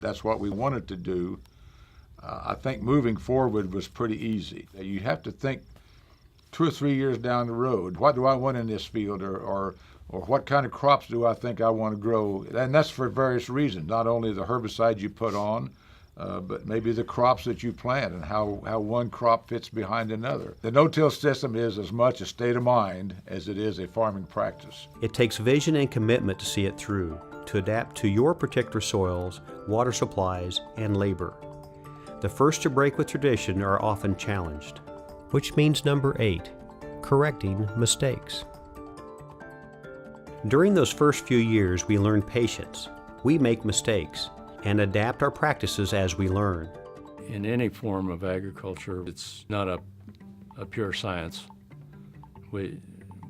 that's what we wanted to do. I think moving forward was pretty easy. You have to think 2 or 3 years down the road. What do I want in this field, or what kind of crops do I think I want to grow? And that's for various reasons, not only the herbicides you put on, but maybe the crops that you plant and how one crop fits behind another. The no-till system is as much a state of mind as it is a farming practice. It takes vision and commitment to see it through, to adapt to your particular soils, water supplies, and labor. The first to break with tradition are often challenged. Which means number 8, correcting mistakes. During those first few years, we learn patience. We make mistakes and adapt our practices as we learn. In any form of agriculture, it's not a pure science. We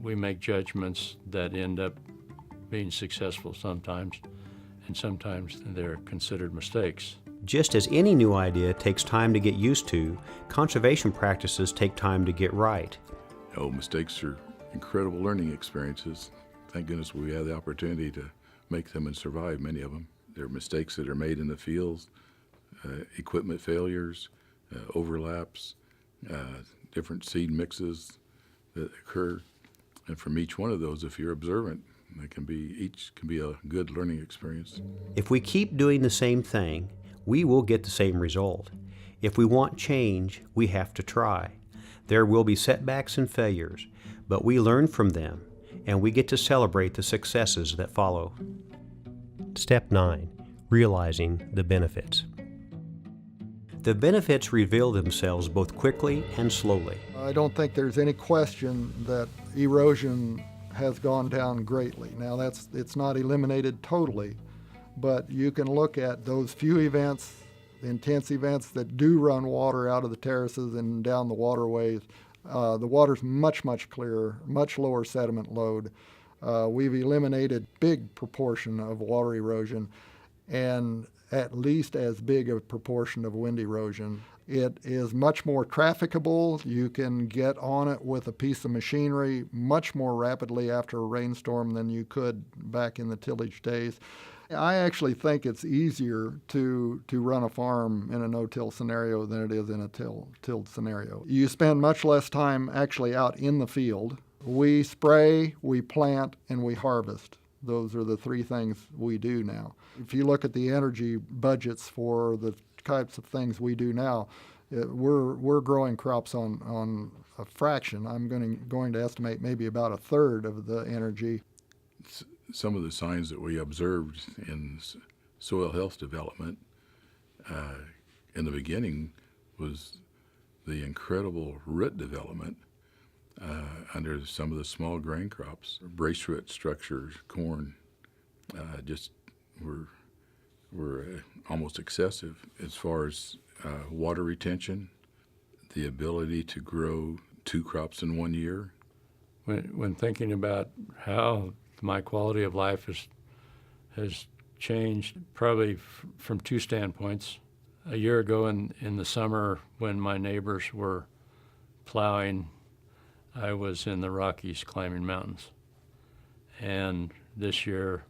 make judgments that end up being successful sometimes, and sometimes they're considered mistakes. Just as any new idea takes time to get used to, conservation practices take time to get right. Oh, mistakes are incredible learning experiences. Thank goodness we have the opportunity to make them and survive many of them. There are mistakes that are made in the fields, equipment failures, overlaps, different seed mixes that occur. And from each one of those, if you're observant, each can be a good learning experience. If we keep doing the same thing, we will get the same result. If we want change, we have to try. There will be setbacks and failures, but we learn from them, and we get to celebrate the successes that follow. Step 9, realizing the benefits. The benefits reveal themselves both quickly and slowly. I don't think there's any question that erosion has gone down greatly. Now it's not eliminated totally, but you can look at those few events, intense events that do run water out of the terraces and down the waterways. The water's much, much clearer, much lower sediment load. We've eliminated big proportion of water erosion and at least as big a proportion of wind erosion. It is much more trafficable. You can get on it with a piece of machinery much more rapidly after a rainstorm than you could back in the tillage days. I actually think it's easier to run a farm in a no-till scenario than it is in a tilled scenario. You spend much less time actually out in the field. We spray, we plant, and we harvest. Those are the 3 things we do now. If you look at the energy budgets for the types of things we do now, we're growing crops on a fraction. I'm going to estimate maybe about a third of the energy. Some of the signs that we observed in soil health development in the beginning was the incredible root development under some of the small grain crops. Brace root structures, corn, just were almost excessive as far as water retention, the ability to grow 2 crops in 1 year. When thinking about how my quality of life has changed probably from 2 standpoints. A year ago in the summer when my neighbors were plowing, I was in the Rockies climbing mountains. And this year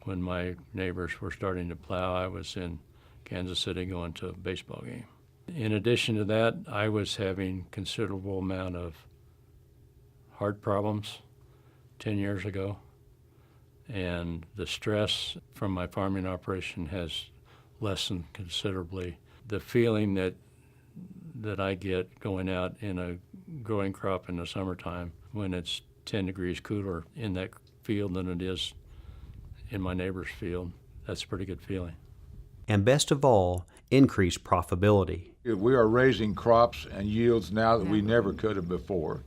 when my neighbors were starting to plow, I was in Kansas City going to a baseball game. In addition to that, I was having considerable amount of heart problems 10 years ago. And the stress from my farming operation has lessened considerably. The feeling that I get going out in a growing crop in the summertime when it's 10 degrees cooler in that field than it is in my neighbor's field, that's a pretty good feeling. And best of all, increased profitability. We are raising crops and yields now that we never could have before.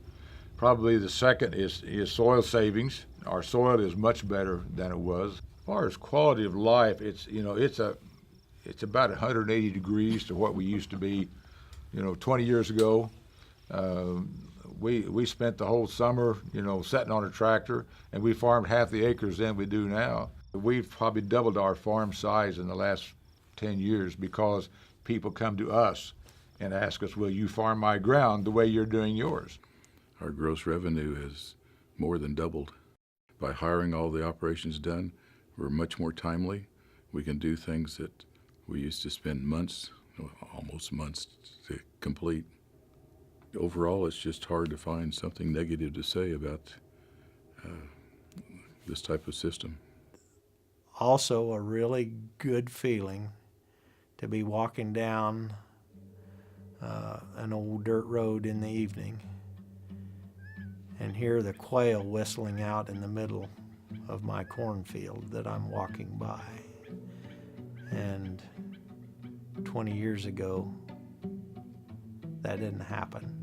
Probably the second is soil savings. Our soil is much better than it was. As far as quality of life, it's about 180 degrees to what we used to be, 20 years ago. We spent the whole summer, sitting on a tractor, and we farmed half the acres than we do now. We've probably doubled our farm size in the last 10 years because people come to us and ask us, will you farm my ground the way you're doing yours? Our gross revenue has more than doubled. By hiring all the operations done, we're much more timely. We can do things that we used to spend months, almost months, to complete. Overall, it's just hard to find something negative to say about this type of system. Also a really good feeling to be walking down an old dirt road in the evening and hear the quail whistling out in the middle of my cornfield that I'm walking by. And 20 years ago, that didn't happen.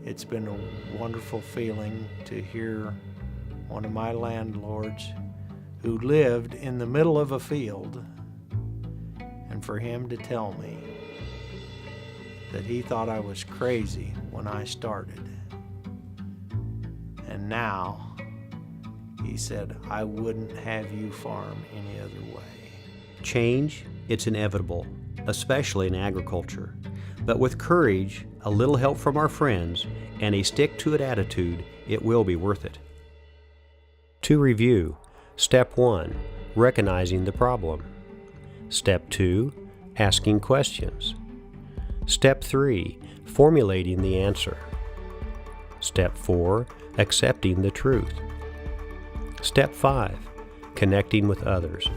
It's been a wonderful feeling to hear one of my landlords who lived in the middle of a field, and for him to tell me that he thought I was crazy when I started. And now, he said, I wouldn't have you farm any other way. Change, it's inevitable, especially in agriculture. But with courage, a little help from our friends, and a stick-to-it attitude, it will be worth it. To review, Step 1, recognizing the problem. Step 2, asking questions. Step 3, formulating the answer. Step 4, accepting the truth. Step 5, connecting with others.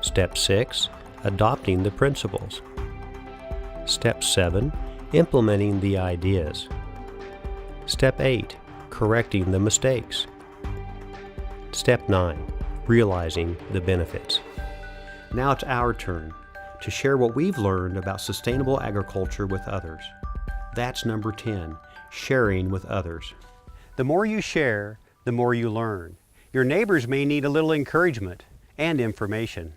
Step 6, adopting the principles. Step 7, implementing the ideas. Step 8, correcting the mistakes. Step 9, realizing the benefits. Now it's our turn to share what we've learned about sustainable agriculture with others. That's number 10, sharing with others. The more you share, the more you learn. Your neighbors may need a little encouragement and information.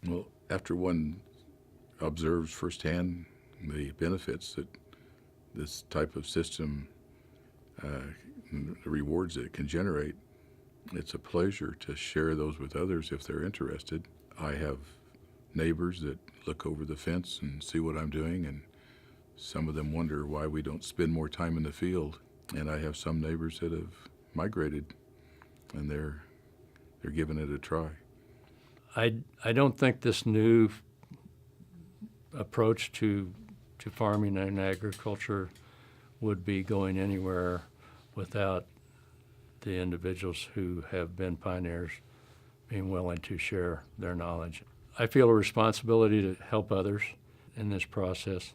Well, after one observes firsthand the benefits that this type of system, the rewards that it can generate, it's a pleasure to share those with others if they're interested. I have neighbors that look over the fence and see what I'm doing, and some of them wonder why we don't spend more time in the field. And I have some neighbors that have migrated, and they're giving it a try. I don't think this new approach to farming and agriculture would be going anywhere without the individuals who have been pioneers being willing to share their knowledge. I feel a responsibility to help others in this process.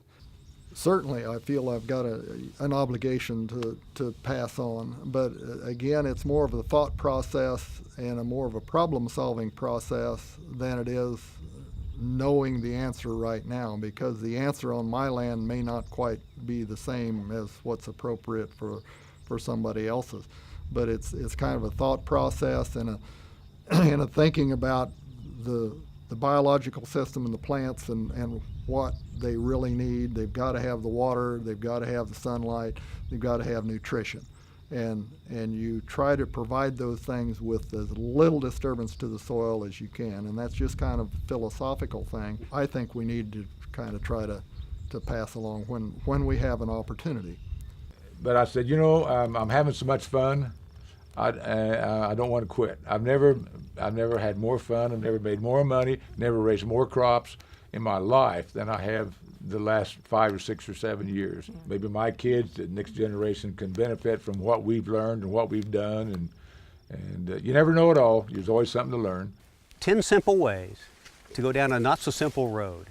Certainly, I feel I've got an obligation to pass on, but again, it's more of a thought process and more of a problem-solving process than it is knowing the answer right now, because the answer on my land may not quite be the same as what's appropriate for somebody else's. But it's kind of a thought process and a thinking about the biological system and the plants and what they really need. They've got to have the water, they've got to have the sunlight, they've got to have nutrition. And you try to provide those things with as little disturbance to the soil as you can. And that's just kind of a philosophical thing I think we need to kind of try to pass along when we have an opportunity. But I said, I'm having so much fun. I don't want to quit. I've never had more fun. I've never made more money. Never raised more crops in my life than I have the last 5 or 6 or 7 years. Maybe my kids, the next generation, can benefit from what we've learned and what we've done. And you never know it all. There's always something to learn. 10 simple ways to go down a not-so-simple road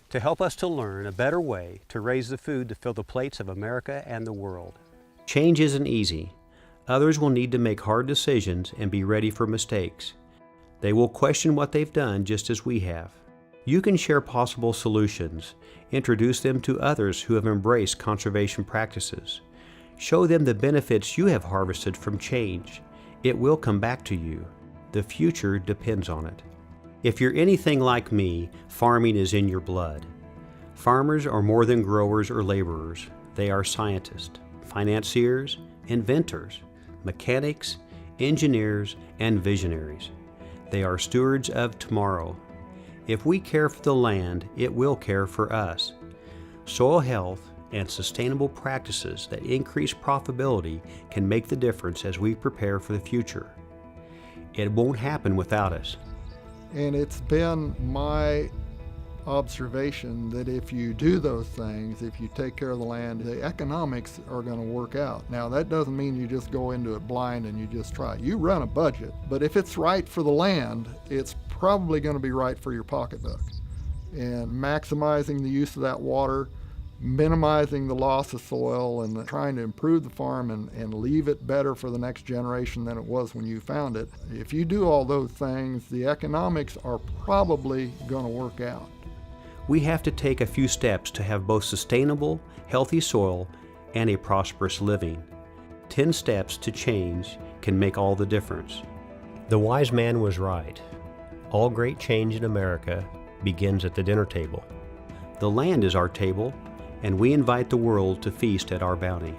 to help us to learn a better way to raise the food to fill the plates of America and the world. Change isn't easy. Others will need to make hard decisions and be ready for mistakes. They will question what they've done just as we have. You can share possible solutions, introduce them to others who have embraced conservation practices. Show them the benefits you have harvested from change. It will come back to you. The future depends on it. If you're anything like me, farming is in your blood. Farmers are more than growers or laborers. They are scientists, financiers, inventors, mechanics, engineers, and visionaries. They are stewards of tomorrow. If we care for the land, it will care for us. Soil health and sustainable practices that increase profitability can make the difference as we prepare for the future. It won't happen without us. And it's been my observation that if you do those things, if you take care of the land, the economics are going to work out. Now, that doesn't mean you just go into it blind and you just try. You run a budget, but if it's right for the land, it's probably going to be right for your pocketbook. And maximizing the use of that water, minimizing the loss of soil, and trying to improve the farm and leave it better for the next generation than it was when you found it. If you do all those things, the economics are probably going to work out. We have to take a few steps to have both sustainable, healthy soil and a prosperous living. 10 steps to change can make all the difference. The wise man was right. All great change in America begins at the dinner table. The land is our table, and we invite the world to feast at our bounty.